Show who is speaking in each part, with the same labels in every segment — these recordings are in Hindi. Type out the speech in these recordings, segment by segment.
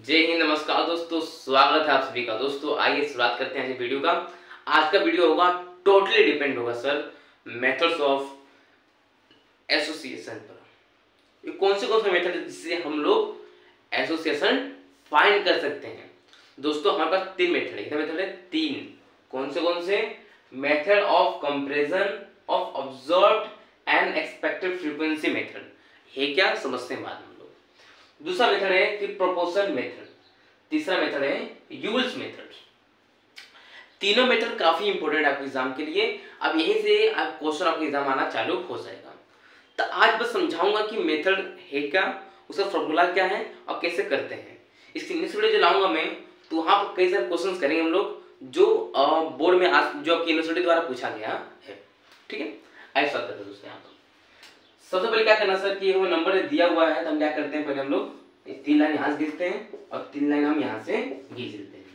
Speaker 1: जय हिंद, नमस्कार दोस्तों, स्वागत है आप सभी का। दोस्तों आइए शुरुआत करते हैं आज वीडियो का। आज का वीडियो होगा टोटली डिपेंड होगा सर मेथड्स ऑफ एसोसिएशन पर। ये कौन से मेथड है जिससे हम लोग एसोसिएशन फाइंड कर सकते हैं। दोस्तों हमारे पास तीन मेथड है। कितने मेथड है? तीन। कौन से? Method of comparison of observed and expected frequency method है। क्या समझते हैं बाद में हम लोग। दूसरा मेथड है कि प्रोपोर्शन मेथड। तीसरा मेथड है यूल्स मेथड। तीनों मेथड काफी इंपॉर्टेंट है आपके एग्जाम के लिए। अब यहीं से आप क्वेश्चन आपके एग्जाम आना चालू हो जाएगा। तो आज बस समझाऊंगा कि मेथड है क्या, उसका फॉर्मूला क्या है और कैसे करते हैं। इसकी नेक्स्ट वीडियो जो लाऊंगा मैं, तो वहां पर कई सारे क्वेश्चंस करेंगे हम लोग जो बोर्ड में आज जो आपकी यूनिवर्सिटी द्वारा पूछा गया है। ठीक है, ऐसा करते हैं दोस्तों। यहाँ पर सबसे पहले क्या करना सर कि वो नंबर दिया हुआ है, तो हम क्या करते हैं, पहले हम लोग तीन लाइन यहाँ से खींचते हैं और तीन लाइन हम यहाँ से खींच लेते हैं।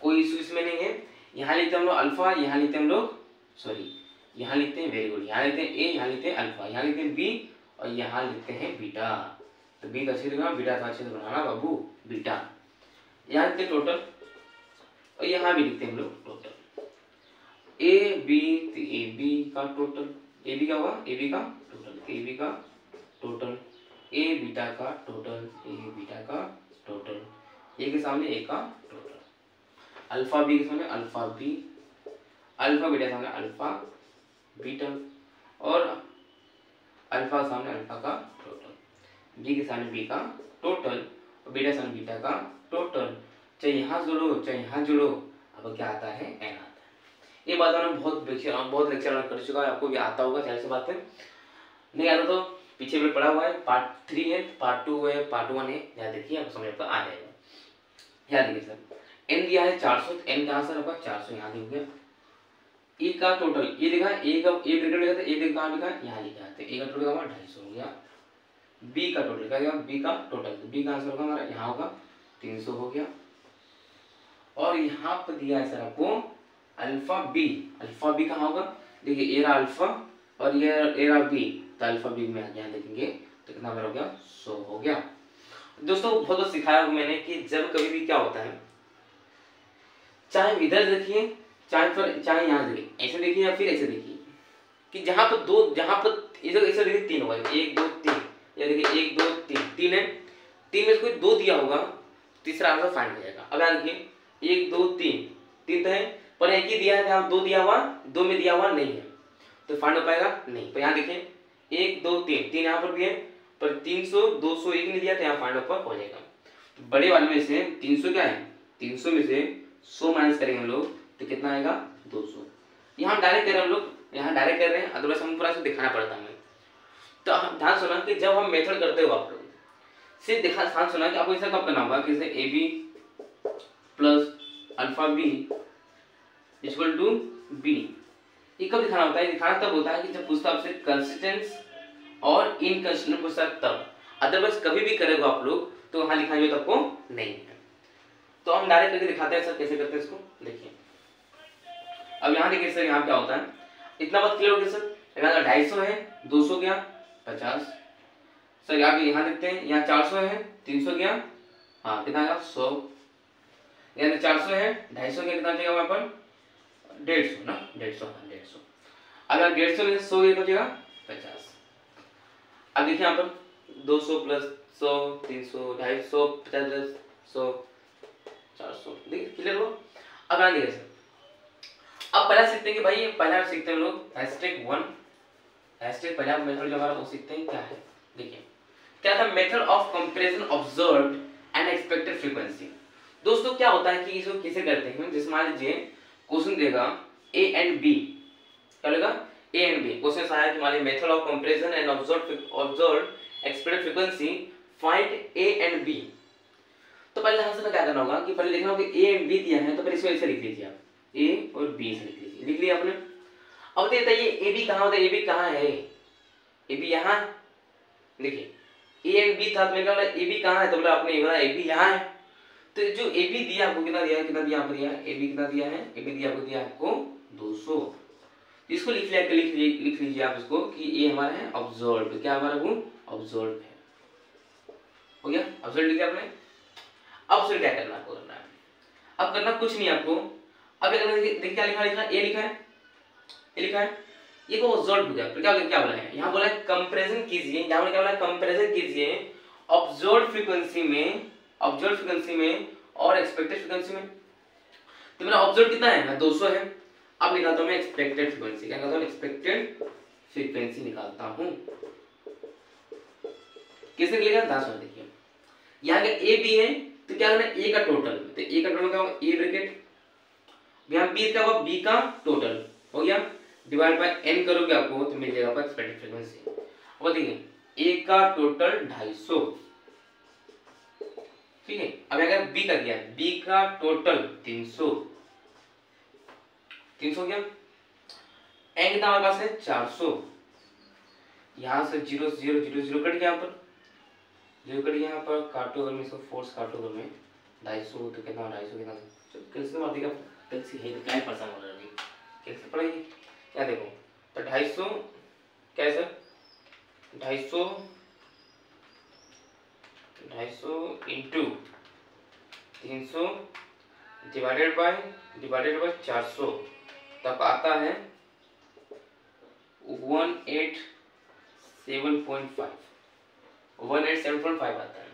Speaker 1: कोई इशू इसमें नहीं है। यहाँ लिखते हैं हम लोग अल्फा, यहाँ लिखते हैं हम लोग यहाँ लिखते हैं, वेरी गुड, यहाँ लिखते हैं ए, यहाँ लिखते हैं अल्फा, यहाँ लिखते हैं बी और यहाँ लिखते हैं बीटा। तो बी का अच्छे से बीटा का अच्छे से बनाना बाबू, बीटा। यहाँ लिखते हैं टोटल और यहाँ भी लिखते हैं हम लोग टोटल। ए बी का टोटल, ए बी का हुआ, ए बी का टोटल, ए बी का टोटल, ए बीटा का टोटल, ए बीटा का टोटल, ए के सामने ए का टोटल, अल्फा बी के सामने अल्फा बी, अल्फा बीटा के सामने अल्फा बीटा और अल्फा के सामने अल्फा का टोटल, बी के सामने बी का टोटल और बीटा के सामने बीटा का टोटल। चाहे यहाँ जोड़ो चाहे यहाँ जोड़ो, अब क्या आता है, एन आता है। ये बात मैंने बहुत लेक्चर कर चुका है, आपको भी आता होगा, जाहिर सी बात है। नहीं आता तो पीछे भी पड़ा हुआ है, पार्ट 3 है, पार्ट 2 है, पार्ट 1 है, याद देखिए आपको समझ आ जाएगा। याद देखिए सर एन दिया है 400, एन कहाँ सर आपका 400 यहाँ दिया गया। ई का टोटल ये लिखा, ए का ए ब्रैकेट लिखा था, ए कहाँ लिखा, यहाँ लिखा है, तो ए का टोटल हमारा 250 हो गया। बी का टोटल क्या गया, बी का टोटल, तो बी का आंसर होगा हमारा यहाँ होगा 300 हो गया। और यहाँ पर दिया है सर आपको अल्फा बी कहाँ होगा, देखिए ए रहा अल्फा और ये ए रहा बी, तो अल्फा बी में यहाँ देखेंगे तो कितना हो गया, 100 हो गया। दोस्तों बहुत सिखाया मैंने कि जब कभी भी क्या होता है, चाहे इधर देखिए चाहे यहाँ देखिए, ऐसे देखिए या फिर ऐसे देखिए, कि जहाँ पर इधर ऐसे देखिए 3 होगा, 1 2 3, या देखिए 1 2 3 है, 3 में कोई 2 दिया होगा, तीसरा आंसर फाइंड हो जाएगा। अब यहाँ देखिए 1 2 3 तो है, पर एक ही दिया है, यहाँ 2 दिया हुआ, 2 में दिया हुआ नहीं है, तो फाइंड हो पाएगा नहीं। पर यहाँ देखिए 1 2 3 यहाँ पर भी है, पर 300 200 एक नहीं दिया, तो यहाँ फाइंड आउट हो जाएगा। तो बड़े वाले में से 300 क्या है, 300 में से 100 माइनस करेंगे हम लोग, तो कितना आएगा 200। यहाँ डायरेक्ट कर रहे हैं हम लोग, यहाँ डायरेक्ट कर रहे हैं, अदरवाइज हम पूरा दिखाना पड़ता है। तो ध्यान सुना कि जब हम मेथड करते हो आप लोग सिर्फ ध्यान सुना कि आपको ऐसा कब करना होगा कि A B plus alpha B equal to B. ये कब दिखाना होता है, दिखाना तब होता है कि जब पूछता आपसे कंसिस्टेंस और इनकंसिस्टेंट पूछता तब, अदरवाइज कभी भी करेगा आप लोग तो वहां लिखा जो आपको नहीं है। तो हम डायरेक्ट करके दिखाते हैं सर कैसे करते हैं इसको, देखिए। अब यहाँ देखिए सर, यहाँ क्या होता है, इतना बात क्लियर हो गया सर। यहाँ 250 है, 200 गया 50 सर, यहाँ देखते हैं, यहाँ 400 है, 300 गया, हाँ कितना आएगा 100, यहाँ 400 है, 250 गया, कितना जाएगा वहां पर 150 ना, 150। अब यहाँ 150 में 100 गया, तो जाएगा 50। अब देखिए यहाँ पर 200 प्लस 100 300 250 50 100 400, देखिए क्लियर हो। अब यहाँ देखिए सर, अब पहला सीखते हैं कि भाई पहला सीखते हैं हम लोग #1 पहला मेथड जो हमारा वो सीखते हैं क्या है। देखिए क्या था, method of comparison observed and expected frequency. दोस्तों क्या होता है कि इसको कैसे करते हैं, जैसे मान लीजिए क्वेश्चन देगा ए एंड बी, क्या लेगा ए एंड बी, क्वेश्चन आया कि हमारे method of comparison and observed expected frequency find A and B. तो पहले यहाँ से क्या करना होगा कि पहले लिखना होगा ए एंड बी दिया है, तो पहले इसको ऐसे लिख लीजिए आप, ए और बी से लिख लीजिए, लिख लिया आपने। अब बताइए ए बी कहाँ होता है, ए बी कहाँ है, ए बी यहाँ, देखिए ए एंड बी था, तो मैंने कहा ए बी कहाँ है, तो बोला आपने ए बी यहाँ है। तो जो ए बी दिया आपको कितना दिया आपको दिया ए बी कितना दिया है, ए बी दिया आपको 200। इसको लिख लीजिए आप इसको कि ये हमारा है ऑब्जर्व्ड, क्या हमारा वो ऑब्जर्व्ड है, हो गया ऑब्जर्व्ड लिख दिया आपने। अब फिर क्या करना आपको करना है, अब करना कुछ नहीं आपको, अब क्या करना है, देखिए क्या लिखा है, ए लिखा है, ए लिखा है, ये को ऑब्जर्व हो गया, फिर क्या बोला है, यहाँ बोला है कंपैरिजन कीजिए, यहाँ क्या बोला है कंपैरिजन कीजिए ऑब्जर्व्ड फ्रीक्वेंसी में, ऑब्जर्व्ड फ्रीक्वेंसी में और एक्सपेक्टेड फ्रीक्वेंसी में। तो मेरा ऑब्जर्व कितना है ना 200 है, अब निकालता हूं मैं एक्सपेक्टेड फ्रीक्वेंसी, क्या करता हूं एक्सपेक्टेड फ्रीक्वेंसी निकालता हूं, किसने निकलेगा 10 में। देखिए यहाँ का ए बी है तो क्या करना है, ए का टोटल, तो ए का टोटल क्या होगा, ए ब्रैकेट, यहाँ बी क्या होगा, बी का टोटल हो गया, डिवाइड बाय एन करोगे आपको तो मिल जाएगा आपका एक्सपेक्टेड फ्रीक्वेंसी। अब देखिए ए का टोटल 250, ठीक है। अब अगर बी का दिया, बी का टोटल 300, 300 क्या, एन कितना हमारे पास है 400, यहां से 0 0 0 0 कट गया, यहाँ पर 0 कट गया, यहाँ पर काटो अगर मैं इसको फोर्स काटो अगर मैं 250 तो कितना 250 कितना, कैसे मार देगा, कैसे है क्या परसेंट हो रहा है, कैसे पड़ेगी क्या, देखो तो 250 क्या है सर, 250 इंटू 300 डिवाइडेड बाय 400, तब आता है 187.5 आता है।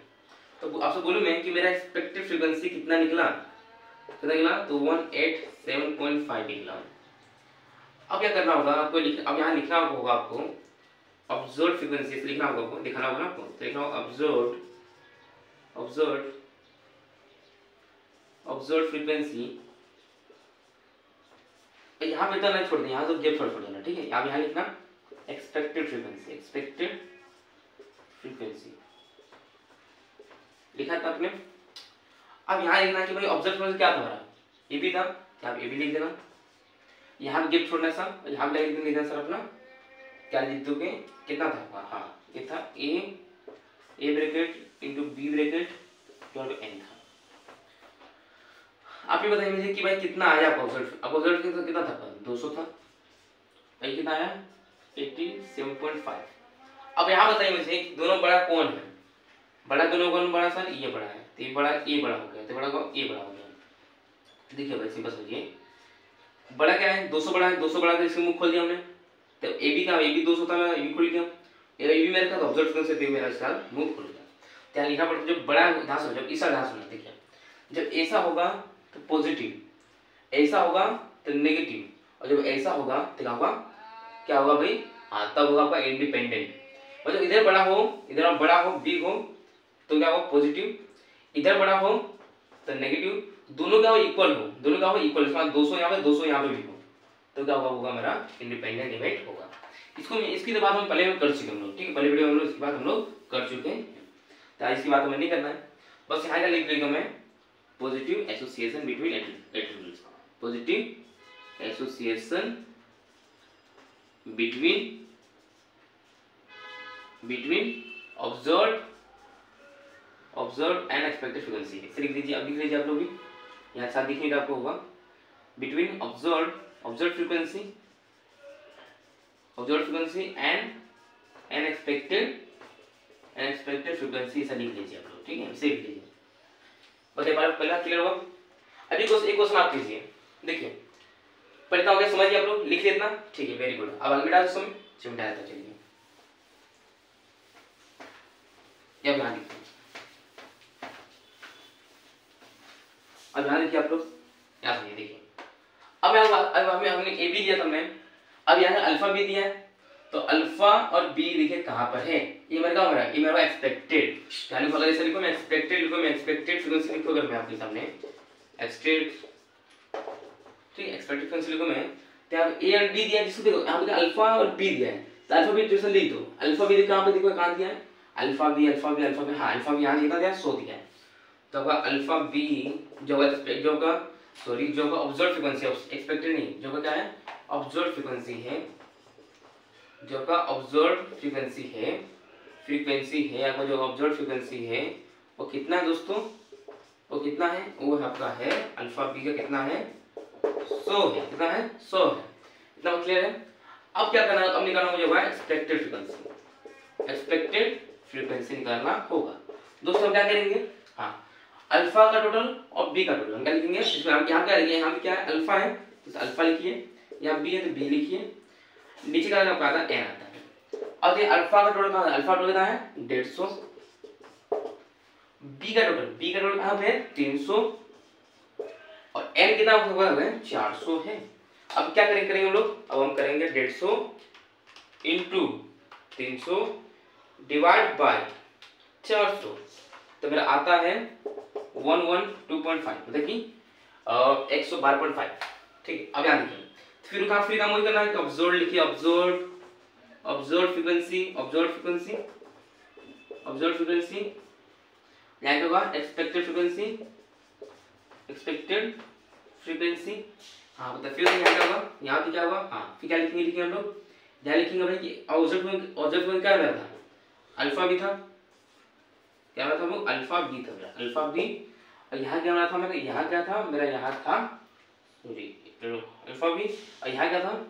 Speaker 1: तो आपसे बोलूं मैं कि मेरा एक्सपेक्टेड फ्रीक्वेंसी कितना निकला, तो 187.5 निकला। अब क्या करना होगा आपको, अब यहाँ लिखना होगा आपको ऑब्जर्व्ड फ्रीक्वेंसी, लिखना होगा आपको, दिखाना होगा ना आपको, तो लिखना होगा ऑब्जर्व्ड फ्रीक्वेंसी, यहाँ पे तो नहीं छोड़ देना, यहाँ तो गैप छोड़ देना, ठीक है। अब यहाँ लिखना एक्सपेक्टेड फ्रीक्वेंसी लिखा था आपने। अब यहाँ लिखना कि भाई ऑब्जर्व फ्रीक्वेंसी क्या था हमारा, ए बी था, तो आप ए बी लिख देना, यहाँ गैप छोड़ना सा, यहाँ पे लिख देना सर अपना क्या लिख दोगे, कितना था, हाँ ये था A bracket into B bracket जो एन था। आप ये बताइए मुझे कि भाई कितना आया आपका ऑब्जर्व कितना था, 200 था, भाई कितना आया 87.5। अब यहाँ बताइए मुझे दोनों बड़ा कौन है, बड़ा दोनों कौन बड़ा सर, ये बड़ा है, तो ये बड़ा हो गया, तो बड़ा को ये बड़ा हो गया। देखिए भाई सिंपल समझिए, बड़ा क्या है 200 बड़ा है, 200 बड़ा तो इसमें मुंह खोल दिया हमने, तो ए बी का, ए बी 200 था, मैं ए बी खोल दिया, ए बी मेरे का तो ऑब्जर्व फ्रीक्वेंसी मेरा इसका मुंह खोल दिया। क्या लिखा पड़ता है, जब बड़ा ध्यान सुनो, जब ऐसा ध्यान सुनो, देखिए जब ऐसा होगा तो पॉजिटिव, ऐसा होगा तो नेगेटिव, और जब ऐसा होगा तो क्या होगा भाई, हाँ तब होगा आपका इंडिपेंडेंट। मतलब इधर बड़ा हो बिग हो तो क्या होगा पॉजिटिव, इधर बड़ा हो तो नेगेटिव, दोनों क्या हो इक्वल हो, दोनों क्या हो इक्वल, 200 यहाँ पे 200 यहाँ पे भी हो तो क्या होगा मेरा इंडिपेंडेंट इवेंट होगा। इसको इसकी तो बात हम पहले में कर चुके हम लोग, ठीक है, पहले वीडियो में हम लोग इसकी बात हम लोग कर चुके हैं, तो इसकी बात हमें नहीं करना है। बस यहाँ का लिख देगा मैं positive association between attributes, positive association between observed and expected frequency, इसे लिख दीजिए। अब लिख लीजिए आप लोग भी, यहाँ साथ दिखने का आपको होगा between observed frequency and expected frequency, ऐसा लिख लीजिए आप लोग, ठीक है, इसे लिख लीजिए। बताइए पहला क्लियर होगा। अभी एक क्वेश्चन आप कीजिए, देखिए पहले हो गया, समझिए आप लोग, लिख लेना, ठीक है, वेरी गुड। अब अलविदा समय चिमटाया था, चलिए अब यहाँ लिखते हैं, अब यहाँ देखिए आप लोग, यहाँ सुनिए, देखिए अब हमने ए बी दिया था हमने, अब यहाँ अल्फा बी दिया है, तो अल्फा और बी देखिए कहाँ पर है, ये मेरा क्या हो रहा है, ये मेरा एक्सपेक्टेड, यानी अगर ऐसे लिखो मैं एक्सपेक्टेड फ्रीक्वेंसी लिखो, अगर मैं आपके सामने एक्सपेक्टेड, ठीक है, एक्सपेक्टेड फ्रीक्वेंसी लिखो मैं, तो यहाँ ए और बी दिया, जिसको देखो यहाँ पे अल्फा और बी दिया है, तो अल्फा बी जैसे लिख दो, अल्फा बी कहाँ पे देखो, कहाँ दिया है, अल्फा बी, हाँ अल्फा बी यहाँ कितना दिया 100 दिया है, तो आपका अल्फा बी जो ऑब्जर्व फ्रीक्वेंसी, एक्सपेक्टेड नहीं, जो क्या है ऑब्जर्व फ्रीक्वेंसी है, जो का ऑब्जर्व फ्रीक्वेंसी है आपका, जो ऑब्जर्व फ्रीक्वेंसी है वो कितना है दोस्तों, वो कितना है, वो आपका है अल्फा बी का कितना है 100 है, कितना है 100 है, इतना क्लियर है। अब क्या करना है, अब निकालना मुझे होगा एक्सपेक्टेड फ्रीक्वेंसी निकालना होगा दोस्तों। क्या करेंगे, हाँ अल्फा का टोटल और बी का टोटल हम क्या लिखेंगे, इसमें हम यहाँ क्या लिखेंगे, यहाँ पे क्या है अल्फा है तो अल्फा लिखिए, यहाँ बी है तो बी लिखिए, नीचे का आपका आता है एन आता है। अब ये अल्फा का टोटल कहाँ है, अल्फा टोटल कहाँ है 150, बी का टोटल कहाँ पे है 300 और एन कितना होगा 400 है। अब क्या करेंगे हम लोग, अब हम करेंगे 150 इंटू 300 डिवाइड बाय 400, तो मेरा आता है 112.5 मतलब कि 112.5। ठीक है, अब यहाँ देखिए फिर काम वही करना है, ऑब्जर्व लिखिए, ऑब्जर्व फ्रीक्वेंसी यहाँ क्या होगा एक्सपेक्टेड फ्रीक्वेंसी। हाँ मतलब फिर यहाँ क्या होगा, यहाँ पे क्या होगा, हाँ फिर क्या लिखेंगे हम लोग, यहाँ लिखेंगे भाई कि ऑब्जर्व फ्रीक्वेंसी क्या रहा था, अल्फा भी था, क्या रहा था वो अल्फा बी था, अल्फा बी। और यहाँ क्या रहा था मेरा, यहाँ क्या था मेरा, यहाँ था सॉरी अल्फा बी, और यहाँ क्या था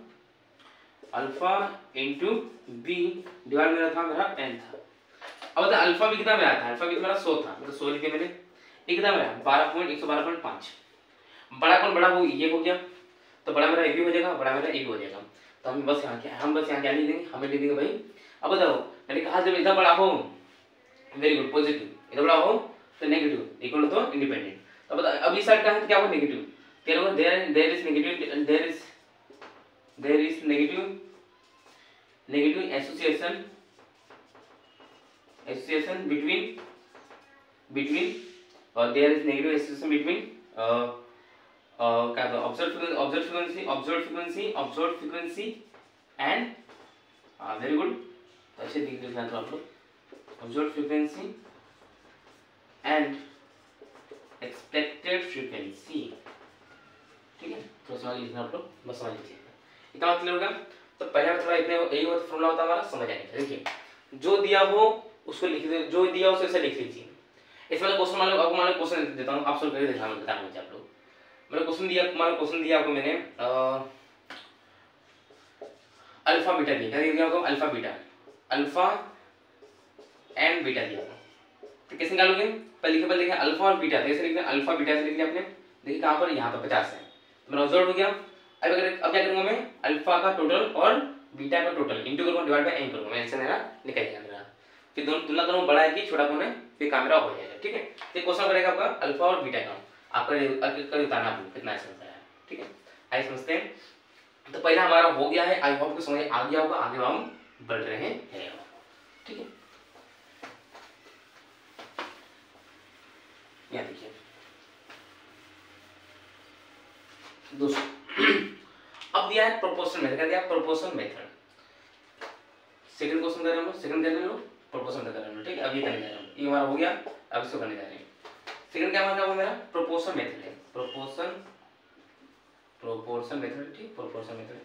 Speaker 1: अल्फा इंटू बी डिवाइड मेरा था मेरा एन था। अब बता अल्फा बी कितना मेरा था, अल्फा बी तो मेरा 100 था, मतलब 100 लिखे मैंने, ये कितना मेरा 112.5, बड़ा कौन बड़ा वो ये हो गया, तो बड़ा मेरा ए भी हो जाएगा, बड़ा मेरा ए भी हो जाएगा। तो हम बस यहाँ क्या लिख देंगे, हमें लिख देंगे भाई। अब बताओ मैंने कहा जब इतना बड़ा हो वेरी गुड पॉजिटिव, इतना बड़ा हो तो नेगेटिव, इक्वल तो इंडिपेंडेंट। तो बता अब इस साइड का है तो क्या होगा नेगेटिव, क्या होगा there is negative association between और there is negative association between क्या observe frequency and very good, अच्छे दिख रहे हैं आप लोग, observe frequency and expected frequency. ठीक है, तो समझ लीजिए आप लोग, बस समझ लीजिए इतना क्लियर होगा। तो पहले थोड़ा इतने यही फॉर्मूला होता है हमारा, समझ आएगा। देखिए जो दिया हो उसको लिख दीजिए, जो दिया हो उसे लिख लीजिए। इसमें क्वेश्चन मान लो आपको, मान लो क्वेश्चन देता हूँ, आप सॉल्व करके दिखाना बता मुझे आप लोग। मैंने क्वेश्चन दिया आपको मैंने अल्फा बीटा दिया, क्या दिया आपको अल्फा एंड बीटा दिया, तो कैसे निकालोगे, पहले लिखे अल्फा और बीटा, कैसे लिखते हैं अल्फा बीटा से लिख दिया आपने, देखिए कहाँ पर यहाँ पर 50 है, तो मेरा ऑब्जर्व हो गया। अब क्या करूंगा मैं, अल्फा का टोटल और बीटा का टोटल इंटू करूंगा डिवाइड बाय एन करूंगा, मैं आंसर मेरा निकल जाएगा मेरा। फिर दोनों तुलना करूंगा बड़ा है कि छोटा कौन है, फिर कैमरा हो जाएगा। ठीक है, तो क्वेश्चन करेगा आपका अल्फा और बीटा का, आपका उतारना कितना आंसर है। ठीक है, आइए समझते हैं। तो पहला हमारा हो गया है, आई होप को समझ आ गया होगा, आगे हम बढ़ रहे हैं। ठीक है, यहाँ देखिए दोस्तों अब दिया है प्रोपोर्शन मेथड, क्या दिया प्रोपोर्शन मेथड। सेकंड क्वेश्चन कर रहे हैं सेकंड कर रहे हैं प्रोपोर्शन मेथड कर रहे हैं। ठीक है, अब ये करने जा रहे हैं, ये हमारा हो गया, अब इसको करने जा रहे हैं। सेकंड क्या हमारा मेरा प्रोपोर्शन मेथड है, प्रोपोर्शन मेथड। ठीक, प्रोपोर्शन मेथड।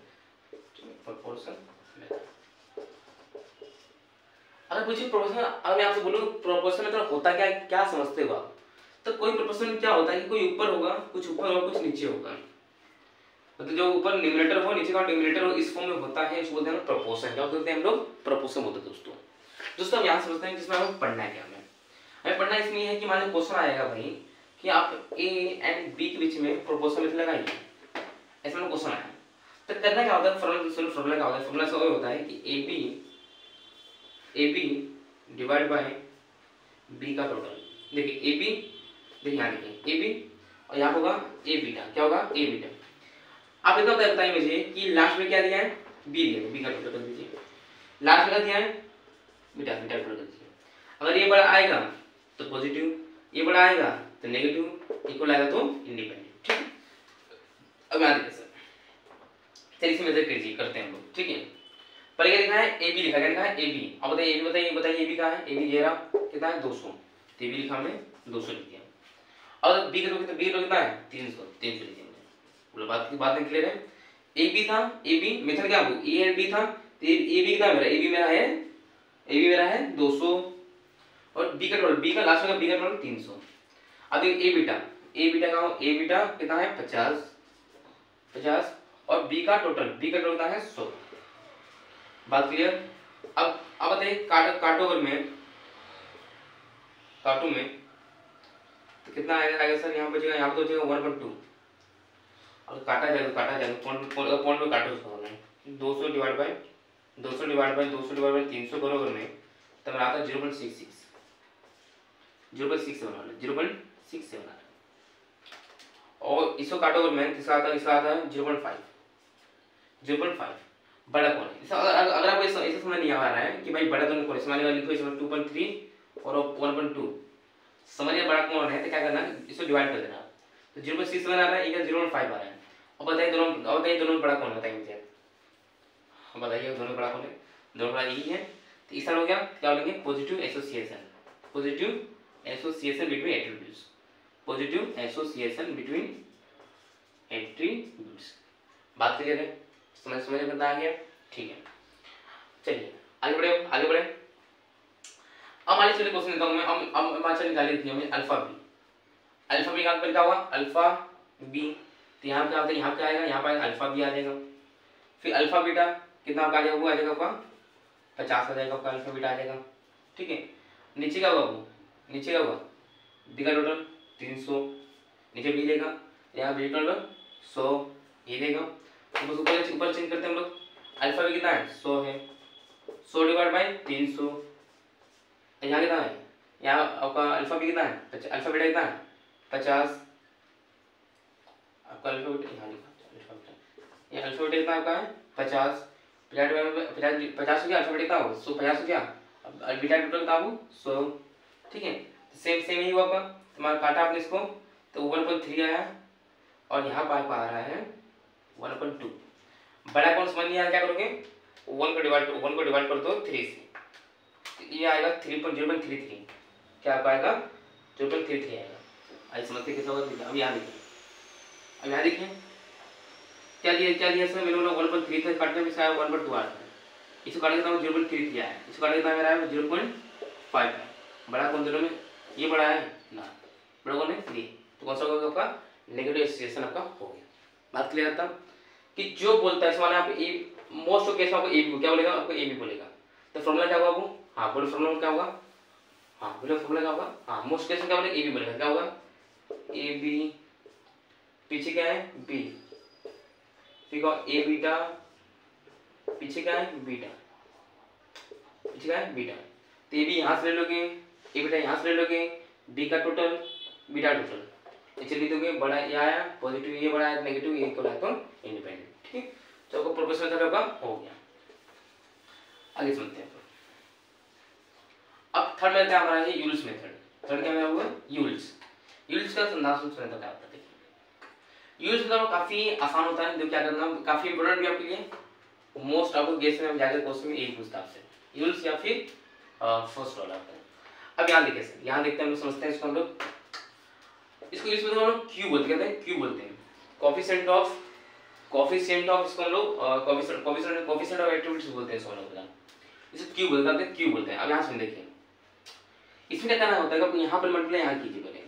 Speaker 1: अगर पूछिए प्रोपोर्शन, अगर मैं आपसे बोलूं प्रोपोर्शन मेथड होता क्या है, क्या समझते हो आप, तो कोई प्रोपोर्शन क्या होता है कि कोई ऊपर होगा, कुछ ऊपर होगा, कुछ नीचे होगा, मतलब जो ऊपर न्यूमरेटर हो नीचे का डिनोमिनेटर हो, इस फॉर्म में होता है, इसको बोलते हैं प्रोपोर्शन। क्या बोलते हैं हम लोग, प्रोपोर्शन बोलते हैं दोस्तों। अब यहाँ समझते हैं जिसमें हमें पढ़ना है, क्या हमें पढ़ना इसमें है कि मान लो क्वेश्चन आएगा भाई कि आप ए एंड बी के बीच में प्रोपोर्शन मेथड लगाइए, ऐसा में क्वेश्चन आया, तो करना क्या होता है, फॉर्मूला क्या होता है, फॉर्मूला से होता है कि A B divide by B का टोटल। देखिए ए बी, देखिए यहाँ देखिए ए बी और यहाँ होगा ए बीटा, क्या होगा ए बीटा। आप इतना बताइए मुझे कि लास्ट में क्या दिया है, बी दिया, बी का टोटल कर दीजिए, लास्ट में क्या दिया है बीटा टोटल कर दीजिए। अगर ये बड़ा आएगा तो पॉजिटिव, ये बड़ा आएगा तो नेगेटिव, इक्वल आएगा तो इंडिपेंडेंट। ठीक है, अब यहाँ देखिए सर, चलिए इसे मेजर कीजिए, करते हैं हम लोग। ठीक है, पहले क्या लिखा है ए बी लिखा, क्या लिखा है ए बी। अब बताइए ए बी कहाँ है, ए बी ये कितना है 200, तो ए बी लिखा हमने 200 लिख दिया। और बी का टोटल कितना है 300 लिख दिया। बात क्लियर है। ए बी था, ए बी मेथड क्या ए एंड बी था, तो ए बी कितना मेरा, ए बी मेरा है 200 और बी का टोटल, बी का लास्ट में बी का टोटल 300। अब देखिए ए बीटा का ए बीटा कितना है 50 और बी का टोटल कितना है 100। बात क्लियर। अब बताइए काटो में तो कितना आएगा आएगा सर, यहाँ बचेगा, यहाँ पे तो बचेगा 1/2। और काटा जाएगा पॉइंट पे काटो उसको हमें 200 डिवाइड बाय 300 करो अगर मैं, तब आता है 0.66 0.67 आ रहा है। और इसको काटो अगर मैं, इसका आता है 0.5 बड़ा कौन है। अगर आपको ऐसा समझ नहीं आ रहा है कि भाई बड़ा दोनों कौन है, समझ लिखो इसमें 2.3 और 1.2, समझिए बड़ा कौन है, तो क्या करना है, इसको डिवाइड कर देना। तो 0.67 आ रहा है, इधर 0.5 आ रहा है। और बताइए दोनों बड़ा कौन है, बताइए मुझे, बताइए दोनों बड़ा कौन है, दोनों बड़ा यही है। तो इस तरह हो गया, क्या बोलेंगे, positive association between attributes, positive association between attributes. बात क्लियर है, समझ में आ गया, ठीक है। चलिए आगे बढ़े। अब मान लीजिए क्वेश्चन देता हूं मैं, अब मात्रा निकाली थी हमने अल्फा बी का क्या हुआ, अल्फा बी, तो यहाँ क्या होता है, यहाँ क्या आएगा, यहाँ पर अल्फा बी आ जाएगा। फिर अल्फा बीटा कितना आपका आ जाएगा, वो आ जाएगा आपका 50 आ जाएगा, आपका अल्फा बीटा आ जाएगा, ठीक है। नीचे का हुआ, बी का टोटल 300, नीचे बी देगा, यहाँ बी टोटल 100 ये देगा। तो बस ऊपर चेंज करते हैं हम लोग, अल्फा बी कितना है, 100 है, 100 डिवाइड बाय 300, यहाँ कितना है, यहाँ आपका अल्फा बी कितना है, अल्फा बीटा कितना है 50, आपका अल्फा बीटा यहाँ लिखा, ये अल्फा बीटा कितना आपका है 50, 50 हो गया, अल्फा बीटा कितना हो 150 हो गया, अब बीटा टोटल कितना हो 100, ठीक है। सेम ही हुआ आपका, तुम्हारा काटा आपने इसको तो 1.3 आया, और यहाँ पर आ रहा है 1.2। बड़ा कौन समझ नहीं आया, क्या करोगे, 1 को डिवाइड कर दो 3 से, ये आएगा 3.033, क्या आएगा 0.33 आएगा। आई समझते कैसे होगा, अब यहाँ देखिए क्या दिया इसमें, मेरे को 1.3 था, काटने में इसका 1.2 आ रहा है, इसको काटने का 0.33 आया, इसको काटने का मेरा है 0.5 है। बड़ा कौन दोनों में, ये बड़ा है ना, बड़ा कौन है 3, तो कौन सा होगा आपका, नेगेटिव एसोसिएशन आपका हो गया। बात क्लियर था कि जो बोलता है इसमें आप ए, मोस्ट ऑफ केस में आपको ए बी क्या बोलेगा, आपको ए बी बोलेगा। तो फॉर्मूला क्या होगा आपको, हाँ बोलो फॉर्मूला क्या होगा, हाँ बोलो फॉर्मूला क्या होगा, हाँ मोस्ट केस में क्या बोलेगा, ए बी बोलेगा, क्या होगा ए बी, पीछे क्या है बी, ठीक है, ए बीटा, पीछे क्या है बीटा, पीछे क्या है बीटा, तो ए बी यहाँ से ले लोगे, ए बीटा यहाँ से ले लोगे, बी का टोटल बीटा टोटल नीचे लिख दोगे, बड़ा ये आया पॉजिटिव, ये बड़ा है नेगेटिव, ये इक्वल है तो इंडिपेंडेंट, ठीक। तो आपको प्रोपोर्शनल मेथड आपका हो गया। आगे चलते हैं, अब थर्ड मेथड हमारा है यूल्स मेथड। थर्ड क्या होगा, यूल्स का संदास सुनने तक आता है। यूल्स मतलब काफी आसान होता है, जो क्या करना काफी इंपॉर्टेंट भी आपके लिए, मोस्ट आपको गेस में जाकर क्वेश्चन में एक पूछता आपसे यूल्स या फिर फर्स्ट ऑर्डर आता है। अब यहाँ देखिए सर, यहाँ देखते हैं हम लोग, समझते हैं इसको हम लोग, इसको यूज में हम लोग क्यू बोलते हैं, कोफिशिएंट ऑफ इसको हम लोग कोफिशिएंट ऑफ एट्रिब्यूट्स बोलते हैं, इसको हम लोग इसको क्यू बोलते हैं। अब यहाँ से देखिए, इसमें क्या करना होता है, आपको यहाँ पर मल्टीप्लाई यहाँ कीजिए पहले,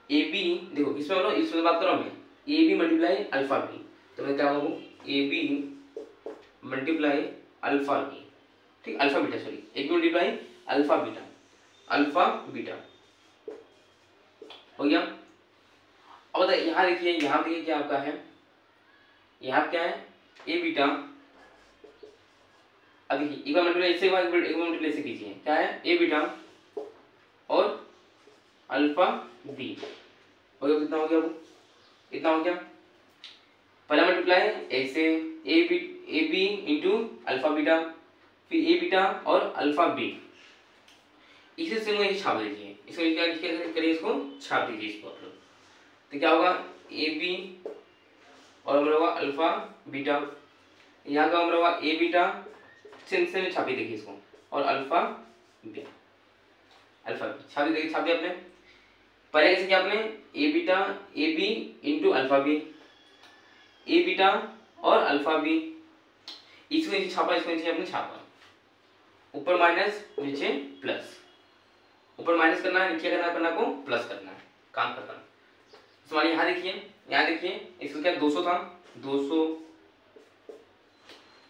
Speaker 1: ए बी, देखो इसमें बोलो, इसमें बात करो मैं, A B multiply alpha B, तो मैं क्या बोलूँ, A B multiply alpha B, ठीक, alpha beta, sorry A B multiply alpha beta हो गया। अब बताइए यहाँ देखिए, क्या आपका है, यहाँ क्या है ए बीटा, अब देखिए एक बार मल्टीप्लाई ऐसे कीजिए, क्या है ए बीटा और अल्फा बी हो गया, कितना हो गया, वो इतना हो गया। पहला मल्टीप्लाई ऐसे A B into alpha beta, फिर ए बीटा और अल्फा बी, इसे से मुझे छाप दीजिए, इसको क्या करिए, इसको छाप दीजिए इसको आप लोग, तो क्या होगा ए बी और हमारा होगा अल्फा बीटा, यहाँ का हमारा होगा ए बीटा से छापी देखिए इसको, और अल्फा बी छाप दिया आपने। पहले कैसे किया आपने, A beta A B into alpha B, A beta और अल्फा बी, इसको नीचे छापा, इसको नीचे आपने छापा, ऊपर माइनस नीचे प्लस, ऊपर माइनस करना है, नीचे करना को प्लस करना है, काम करना है। हमारे यहाँ देखिए इसको क्या 200 था, 200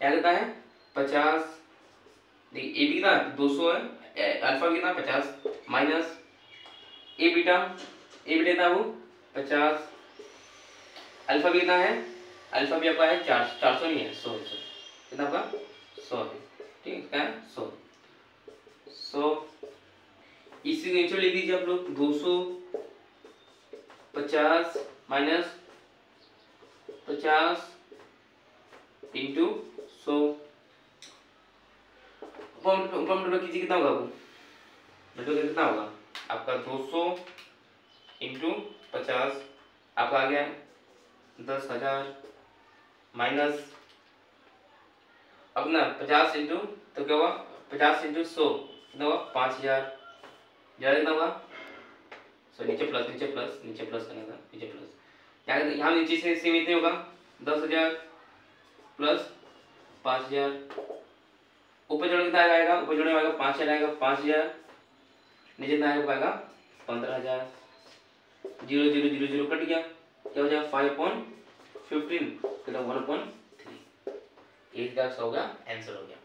Speaker 1: यहाँ कितना है 50, देखिए ए बी कितना 200 है, अल्फा कितना 50 माइनस ए बीटा कितना वो 50, अल्फा भी कितना है, अल्फा भी आपका है 400 नहीं है 100 कितना आपका 100 है, ठीक है क्या है 100। इसी को नीचे लिख दीजिए आप लोग 250 माइनस 50 इंटू 100 ऊपर कीजिए कितना होगा, कितना होगा आपका 200 इंटू 50 आपका आ गया 10,000 माइनस अपना 50 इंटू तो क्या हुआ 50 इंटू 100 कितना हुआ 5,000 ज़्यादा कितना होगा, सो नीचे प्लस करना था, नीचे प्लस यहाँ नीचे से सेम इतने होगा 10,000 प्लस 5,000 ऊपर जोड़ने कितना आएगा, ऊपर जोड़ने आएगा 5,000 आएगा 5,000 नीचे कितना आएगा 15,000 0 0 0 0 कट गया क्या हो जाएगा 5/15 कितना 1/3 इसका होगा आंसर हो गया,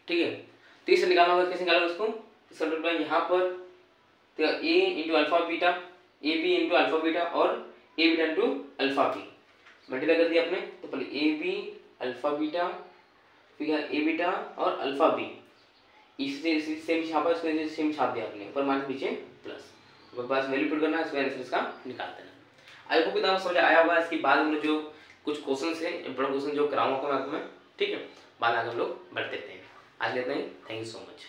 Speaker 1: ठीक है। तो इसे निकालना होगा, कैसे निकालोगे इसको, इसका यहाँ पर तो A into alpha beta A B into alpha beta और A beta into alpha B multiply कर दिया आपने, तो पहले ए बी अल्फा बीटा फिर ए बीटा और अल्फा बी इससे सेम छापा, इसको सेम छाप दिया आपने, ऊपर माइनस नीचे प्लस, बस वैल्यू पुट करना है, इसका आंसर इसका निकाल देना। आई होप इतना समझ आया होगा। इसके बाद हम लोग जो कुछ क्वेश्चंस हैं इंपॉर्टेंट क्वेश्चन जो कराऊंगा मैं, ठीक है, बाद आगे हम लोग बढ़ते हैं। आज लेते हैं, थैंक यू सो मच।